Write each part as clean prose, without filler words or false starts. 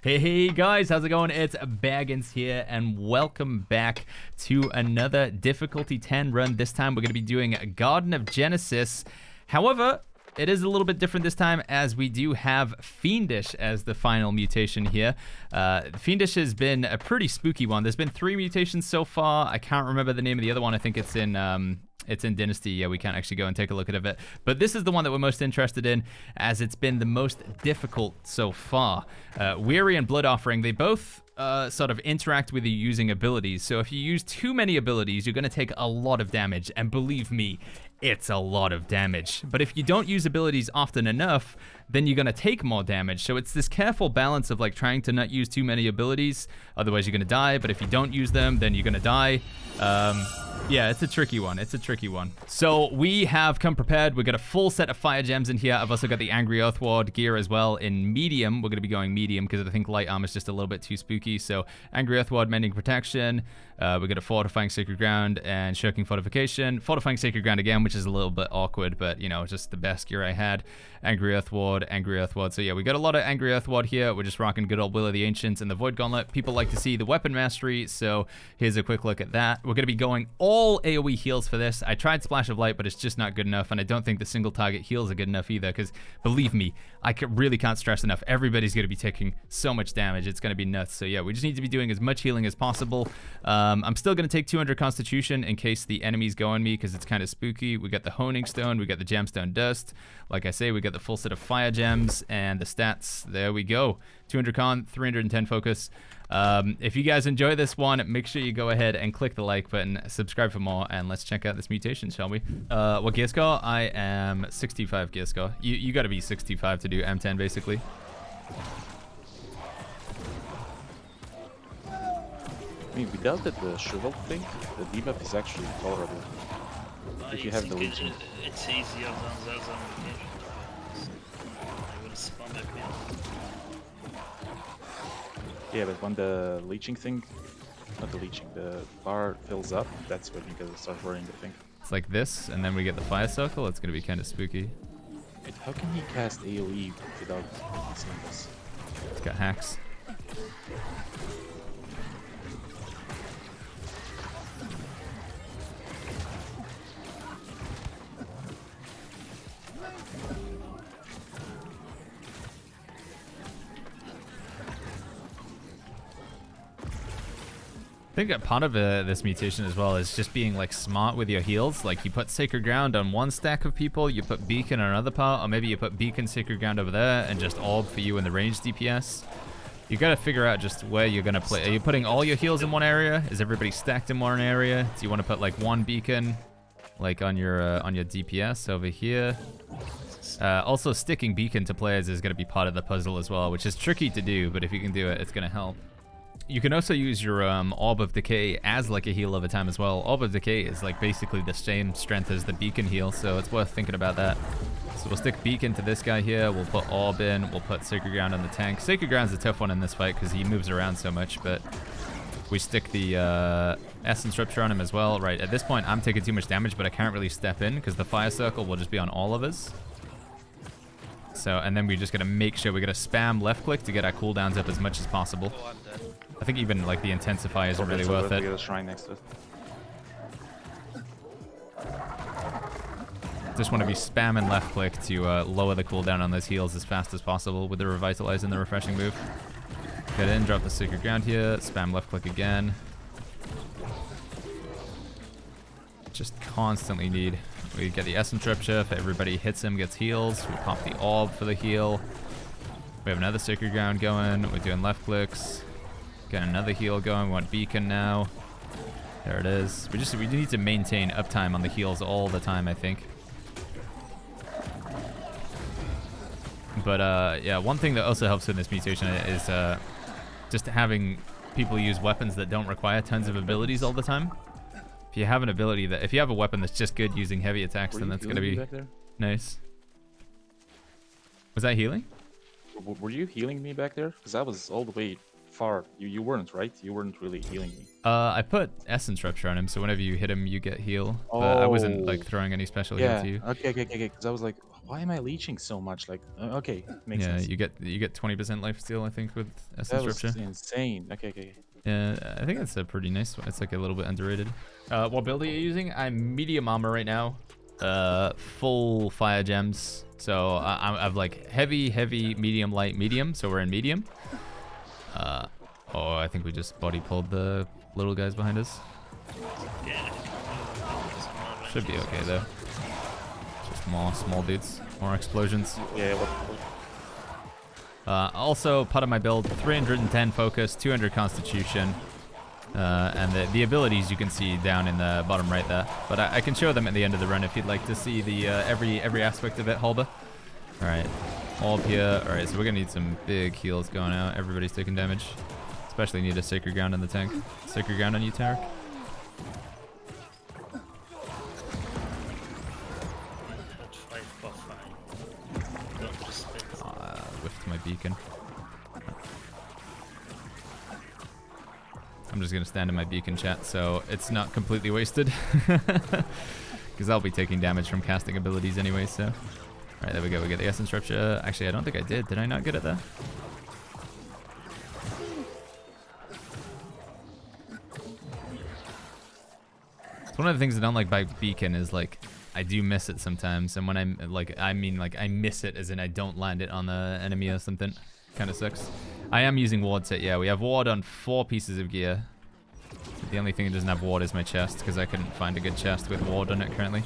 Hey guys, how's it going? It's Baggins here, and welcome back to another difficulty 10 run. This time we're going to be doing Garden of Genesis. However, it is a little bit different this time, as we do have Fiendish as the final mutation here. Fiendish has been a pretty spooky one. There's been 3 mutations so far. I can't remember the name of the other one. I think it's in Dynasty. Yeah, we can't actually go and take a look at it. But this is the one that we're most interested in, as it's been the most difficult so far. Weary and Blood Offering, they both sort of interact with you using abilities. So if you use too many abilities, you're going to take a lot of damage. And believe me, it's a lot of damage. But if you don't use abilities often enough, then you're going to take more damage. So it's this careful balance of like trying to not use too many abilities, otherwise you're going to die. But if you don't use them, then you're going to die. Yeah, it's a tricky one. It's a tricky one. So we have come prepared. We've got a full set of fire gems in here. I've also got the Angry Earthward gear as well in medium. We're going to be going medium because I think light armor is just a little bit too spooky. So Angry Earthward, Mending Protection. We've got a Fortifying Sacred Ground and Shirking Fortification. Fortifying Sacred Ground again, which is a little bit awkward, but you know, just the best gear I had. Angry Earthward. So yeah, we got a lot of Angry Earthward here. We're just rocking good old Will of the Ancients and the Void Gauntlet. People like to see the weapon mastery, so here's a quick look at that. We're going to be going all AoE heals for this. I tried Splash of Light, but it's just not good enough, and I don't think the single target heals are good enough either, because believe me, I really can't stress enough, everybody's going to be taking so much damage. It's going to be nuts. So yeah, we just need to be doing as much healing as possible. I'm still going to take 200 Constitution in case the enemies go on me, because it's kind of spooky. We got the Honing Stone, we got the Gemstone Dust. Like I say, we got the full set of Fire Gems, and the stats, there we go. 200 Con, 310 Focus. If you guys enjoy this one, make sure you go ahead and click the like button, subscribe for more, and let's check out this mutation, shall we? What gear score? I am 65 gear score. You gotta be 65 to do M10, basically. I mean, without the shrivel thing, the debuff is actually tolerable. If you have the leeching. It's easier than the other mutation. I will spawn back in. Yeah, but when the leeching thing, not the leeching, the bar fills up, that's when you gotta start running the thing. It's like this, and then we get the fire circle. It's gonna be kind of spooky. Wait, how can he cast AoE without seeing this? It's got hacks. I think a part of this mutation as well is just being like smart with your heals. Like you put Sacred Ground on one stack of people, you put Beacon on another part, or maybe you put Beacon, Sacred Ground over there, and just Orb for you in the ranged DPS. You gotta figure out just where you're gonna play. Are you putting all your heals in one area? Is everybody stacked in one area? Do you want to put like one Beacon, like on your DPS over here? Also, sticking Beacon to players is gonna be part of the puzzle as well, which is tricky to do, but if you can do it, it's gonna help. You can also use your Orb of Decay as like a heal over time as well. Orb of Decay is like basically the same strength as the Beacon heal, so it's worth thinking about that. So we'll stick Beacon to this guy here, we'll put Orb in, we'll put Sacred Ground on the tank. Sacred Ground's a tough one in this fight because he moves around so much, but we stick the Essence Rupture on him as well. Right, at this point I'm taking too much damage, but I can't really step in because the Fire Circle will just be on all of us. So, and then we just gotta make sure we gotta spam left click to get our cooldowns up as much as possible. Oh, I'm dead. I think even like the intensifiers are really worth it. We got a shrine next to it. Just want to be spamming left click to lower the cooldown on those heals as fast as possible with the Revitalize and the Refreshing move. Get in, drop the Sacred Ground here, spam left click again. Just constantly need. We get the Essence Rupture, if everybody hits him, gets heals. We pop the Orb for the heal. We have another Sacred Ground going. We're doing left clicks. Got another heal going. We want Beacon now. There it is. We need to maintain uptime on the heals all the time, I think. But yeah, one thing that also helps in this mutation is just having people use weapons that don't require tons of abilities all the time. If you have an ability that, if you have a weapon that's just good using heavy attacks, then that's gonna be nice. Was that healing? Were you healing me back there? Because I was all the way far. You weren't, right? You weren't really healing me. I put Essence Rupture on him, so whenever you hit him, you get heal. But I wasn't like throwing any special heal to you. Okay. Because I was like, why am I leeching so much? Like, okay, makes sense. Yeah, you get 20% life steal, I think, with Essence That was Rupture. insane. Okay. Yeah, I think it's a pretty nice one. It's like a little bit underrated. What build are you using? I'm medium armor right now. Full fire gems. So I've like heavy, medium, light, medium. So we're in medium. Oh, I think we just body pulled the little guys behind us. Yeah. Should be okay though. Just more small dudes, more explosions. Yeah. Also, part of my build, 310 focus, 200 constitution, and the abilities you can see down in the bottom right there. But I can show them at the end of the run if you'd like to see the every aspect of it, Halber. All right, all up here. All right, so we're gonna need some big heals going out. Everybody's taking damage. Especially need a Sacred Ground in the tank. Sacred Ground on you, Tarek. Whiffed my beacon. I'm just gonna stand in my beacon chat so it's not completely wasted. Because I'll be taking damage from casting abilities anyway, so. Alright, there we go, we get the Essence Rupture. Actually, I don't think I did. Did I not get it there? It's one of the things I don't like by beacon is like, I do miss it sometimes, and when I'm like, I mean like I miss it as in I don't land it on the enemy or something. Kind of sucks. I am using ward set, yeah. We have ward on 4 pieces of gear. The only thing that doesn't have ward is my chest, because I couldn't find a good chest with ward on it currently.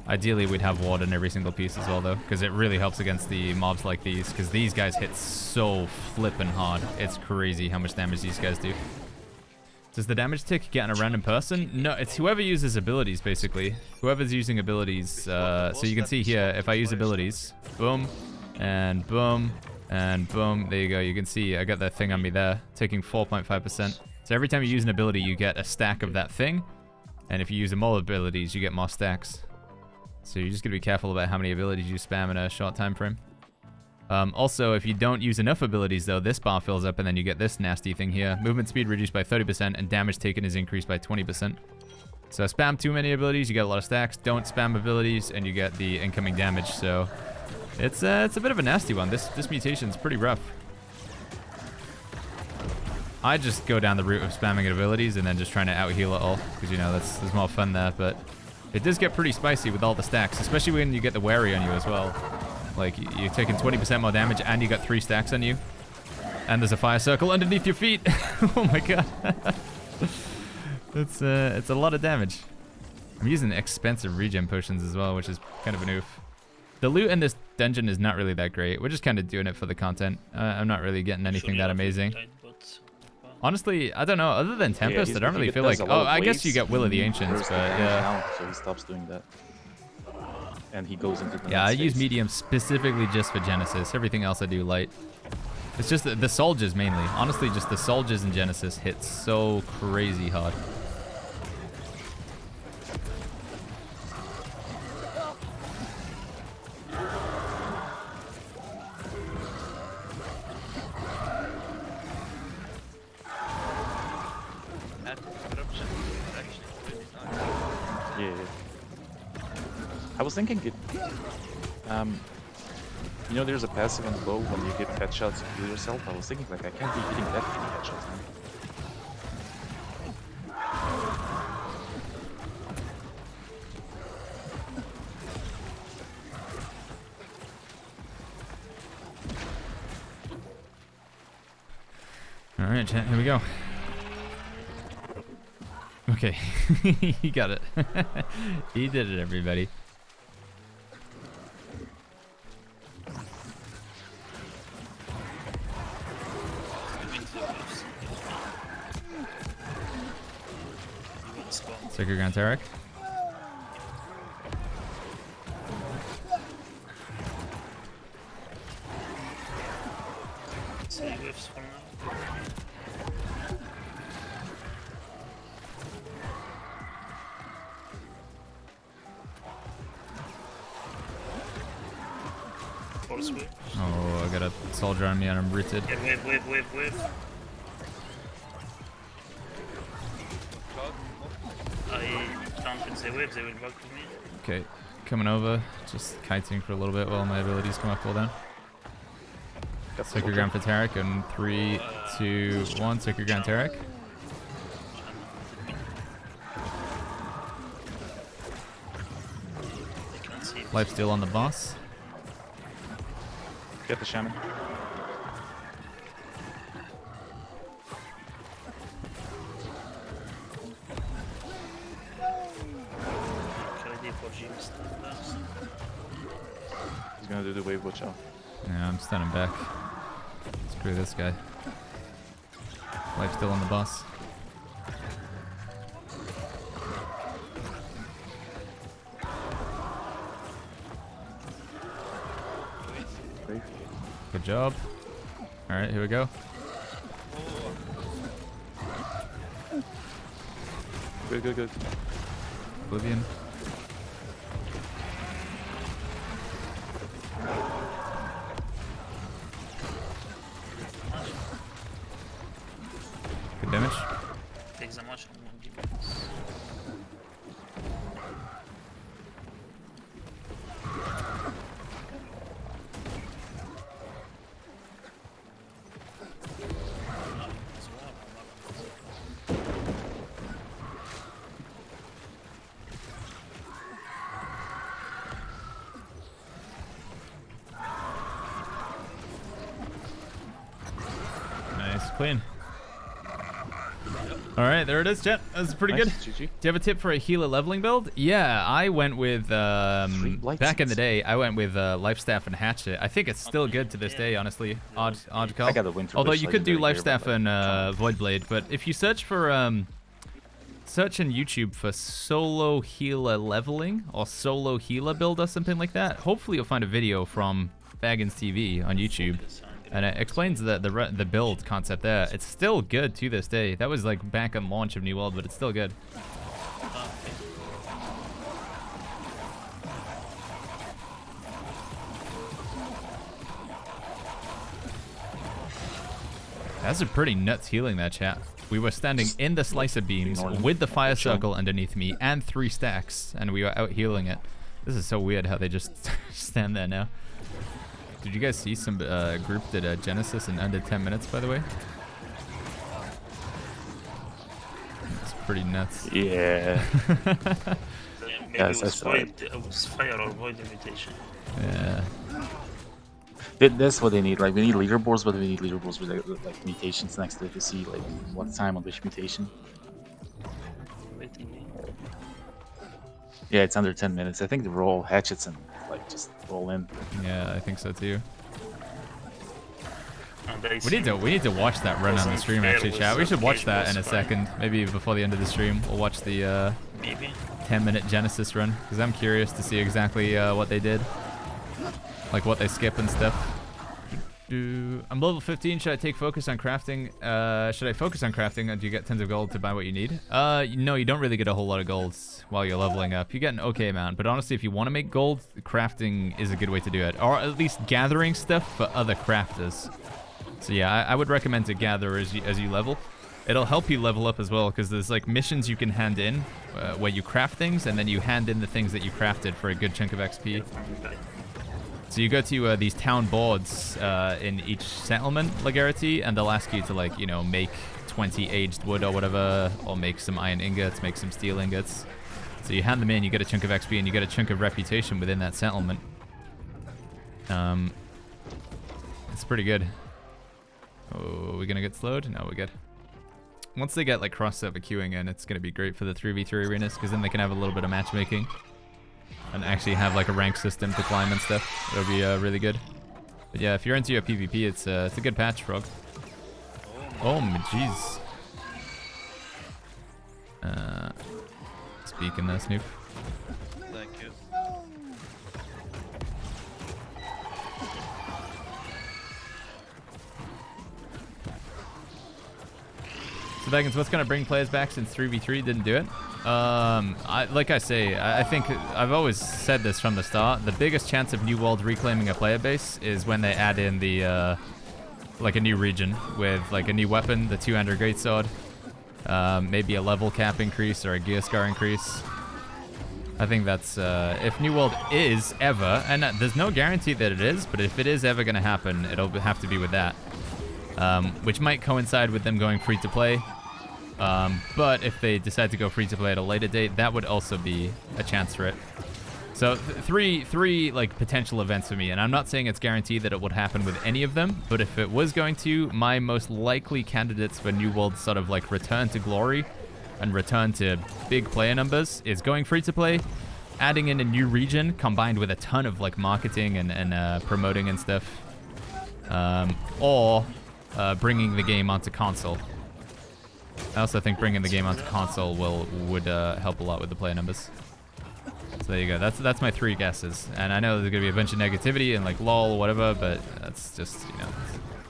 Ideally, we'd have ward on every single piece as well, though, because it really helps against the mobs like these, because these guys hit so flippin' hard. It's crazy how much damage these guys do. Does the damage tick get on a random person? No, it's whoever uses abilities, basically. Whoever's using abilities. So you can see here, if I use abilities, boom, and boom, and boom. There you go. You can see I got that thing on me there, taking 4.5%. So every time you use an ability, you get a stack of that thing. And if you use more abilities, you get more stacks. So you're just going to be careful about how many abilities you spam in a short time frame. Also, if you don't use enough abilities, though, this bar fills up and then you get this nasty thing here. Movement speed reduced by 30% and damage taken is increased by 20%. So spam too many abilities, you get a lot of stacks. Don't spam abilities and you get the incoming damage. So it's a bit of a nasty one. This mutation's pretty rough. I just go down the route of spamming abilities and then just trying to out-heal it all. Because, you know, there's more fun there. But it does get pretty spicy with all the stacks. Especially when you get the Wary on you as well. Like, you're taking 20% more damage and you got 3 stacks on you. And there's a fire circle underneath your feet. Oh my god. It's a lot of damage. I'm using expensive regen potions as well, which is kind of an oof. The loot in this dungeon is not really that great. We're just kind of doing it for the content. I'm not really getting anything that amazing. Honestly, I don't know. Other than Tempest, I don't really feel like... Oh, I guess you get Will of the Ancients, but yeah. So he stops doing that. And he goes into the yeah, I use medium specifically just for Genesis. Everything else I do light. It's just the soldiers mainly. Honestly, just the soldiers in Genesis hit so crazy hard. Yeah. I was thinking it, you know, there's a passive on the bow when you get headshots to heal yourself. I was thinking, like, I can't be hitting that many headshots, man. Alright, chat, here we go. Okay, he got it. He did it, everybody. Sacred Ground Tarek. Oh, I got a soldier on me and I'm rooted. Yeah, wave. I counted the wave, they will back to me. Okay, coming over. Just kiting for a little bit while my abilities come up cooldown. Got Sacred Ground for Tarek in 3, 2, 1. Sacred Ground Tarek. I can't see. Lifesteal on the boss. Get the shaman. Ready for Jim's first. He's gonna do the wave, watch out. Yeah, I'm standing back. Screw this guy. Lifesteal on the boss. Wave. Good job. Alright, here we go. Good. Oblivion. Good damage. Take the much and won't give us. Nice, clean. Alright, there it is, chat. That's pretty Nice, good. GG. Do you have a tip for a healer leveling build? Yeah, I went with, blight back in the seeds. day, I went with Life Staff and Hatchet. I think it's still good to this day, honestly. Odd call. I got a Winter Although Bush you could do legendary Life here, Staff but, and like, Void Blade, but if you search for, search in YouTube for solo healer leveling or solo healer build or something like that, hopefully you'll find a video from Baggins TV on YouTube. And it explains the build concept there. It's still good to this day. That was like back on launch of New World, but it's still good. That's a pretty nuts healing that, chat. We were standing in the slicer beams with the fire circle underneath me and 3 stacks, and we were out healing it. This is so weird how they just stand there now. Did you guys see some group did Genesis in under 10 minutes, by the way? It's pretty nuts. Yeah. Maybe Yes, it I was saw it. void, was fire or void mutation. Yeah. That's what they need. Like, we need leaderboards, but we need leaderboards with like mutations next to it to see like what time on which mutation. Waiting. Yeah, it's under 10 minutes. I think the roll hatchets and like just roll in. Yeah, I think so too. And I We need to watch that run on the stream actually, chat. We should watch that in a second. Maybe before the end of the stream, we'll watch the maybe 10-minute Genesis run because I'm curious to see exactly what they did, like what they skip and stuff. I'm level 15. Should I take focus on crafting? Should I focus on crafting? Do you get tons of gold to buy what you need? No, you don't really get a whole lot of gold while you're leveling up. You get an okay amount, but honestly, if you want to make gold, crafting is a good way to do it, or at least gathering stuff for other crafters. So yeah, I would recommend to gather as you level. It'll help you level up as well because there's like missions you can hand in where you craft things, and then you hand in the things that you crafted for a good chunk of XP. So you go to these town boards in each settlement, Lagarity, and they'll ask you to, like, you know, make 20 aged wood or whatever, or make some iron ingots, make some steel ingots. So you hand them in, you get a chunk of XP, and you get a chunk of reputation within that settlement. It's pretty good. Oh, are we gonna get slowed? No, we're good. Once they get like cross-server queuing in, it's gonna be great for the 3v3 arenas, because then they can have a little bit of matchmaking. And actually have like a rank system to climb and stuff. It'll be really good. But yeah, if you're into your PvP, it's a good patch, Frog. Oh my jeez. Speaking there, Snoop. Thank you. So Baggins, what's gonna bring players back since 3v3 didn't do it? Like I say, I think I've always said this from the start. The biggest chance of New World reclaiming a player base is when they add in the like a new region with like a new weapon, the two-handed greatsword, maybe a level cap increase or a gear scar increase. I think that's if New World is ever, and there's no guarantee that it is, but if it is ever going to happen, it'll have to be with that, which might coincide with them going free to play. But if they decide to go free to play at a later date, that would also be a chance for it. So three like potential events for me, and I'm not saying it's guaranteed that it would happen with any of them, but if it was going to, my most likely candidates for New World sort of like return to glory and return to big player numbers is going free to play, adding in a new region combined with a ton of like marketing and promoting and stuff, or bringing the game onto console. I also think bringing the game onto console would help a lot with the player numbers. So there you go. That's my 3 guesses. And I know there's gonna be a bunch of negativity and like lol or whatever, but that's just, you know,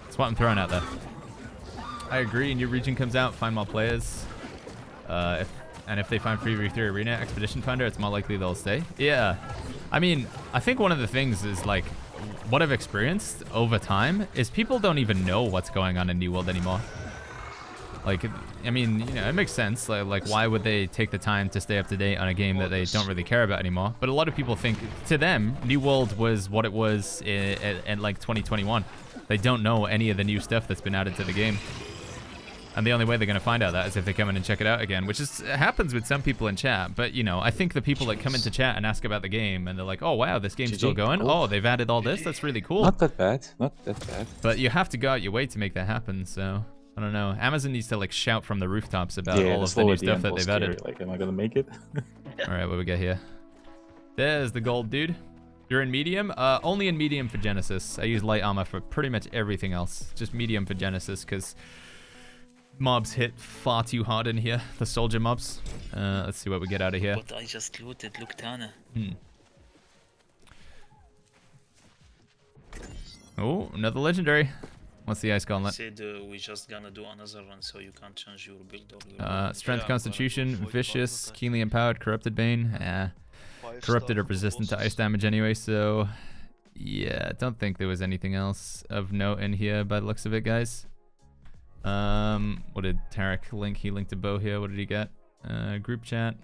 that's what I'm throwing out there. I agree. New region comes out, find more players. If they find free v3 arena expedition finder, it's more likely they'll stay. Yeah. I mean, I think one of the things is like what I've experienced over time is people don't even know what's going on in New World anymore. Like, I mean, you know, it makes sense. Like, why would they take the time to stay up to date on a game that they don't really care about anymore? But a lot of people think, to them, New World was what it was in like 2021. They don't know any of the new stuff that's been added to the game. And the only way they're going to find out that is if they come in and check it out again, which happens with some people in chat. But, you know, I think the people that come into chat and ask about the game and they're like, oh, wow, this game's still going. Oh, they've added all this. That's really cool. Not that bad. Not that bad. But you have to go out your way to make that happen, so... I don't know. Amazon needs to like shout from the rooftops about all of the new stuff that they've added. Like, am I gonna make it? All right, what we got here? There's the gold, dude. You're in medium? Only in medium for Genesis. I use light armor for pretty much everything else. Just medium for Genesis because mobs hit far too hard in here. The soldier mobs. Let's see what we get out of here. But I just looted Luctana. Oh, another legendary. What's the ice gauntlet? Said we just gonna do another one, so you can't change your build or your Strength, Constitution, Vicious, Keenly Empowered, Corrupted Bane. Corrupted or resistant to ice damage anyway, so... Yeah, don't think there was anything else of note in here by the looks of it, guys. What did Tarek link? He linked a bow here. What did he get? Group chat.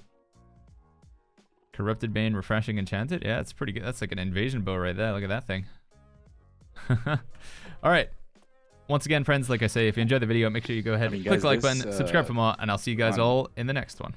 Corrupted Bane, Refreshing, Enchanted. Yeah, that's pretty good. That's like an invasion bow right there. Look at that thing. Alright. Once again, friends, like I say, if you enjoyed the video, make sure you go ahead and click the like button, subscribe for more, and I'll see you guys all in the next one.